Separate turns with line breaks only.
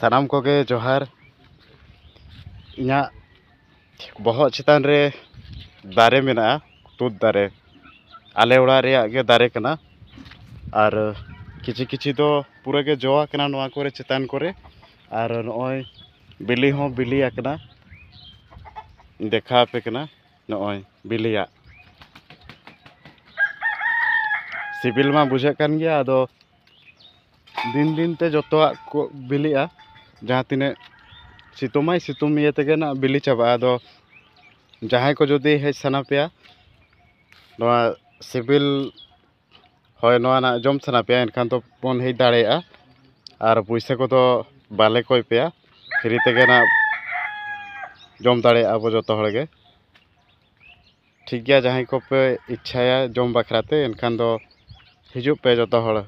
सानाम कोगे जोहार। इना बहत चितान रे दारे मेना तुद दारे आले ओड़ा रेया गे दारे कना और किछि किछि तो पूरा गे जोआ कना नोआ कोरे चितान कोरे और नॉय बिली हो बिली आकना देखा पे कना नॉय बिलिया सिबिल मा बुझे कान गया आदो दिन दिन ते जोतोआ को बिलिया जहाँ तिने सितुमाय सितुम इये तेगे ना बिली चाबा आदो जहाँ को जदि हेज साना पेया नोआ सिबिल होय नोआ ना जम साना पेया एनखान तो बन हेज दाड़ेया और पैसा को तो बाले कोय पेया फ्री तेगे ना जम दाड़ेया अब जोतो हड़गे ठीक गया। जहाँ को पे इच्छाया जम बखराते एनखान दो हिजुग पे जोतो हड़।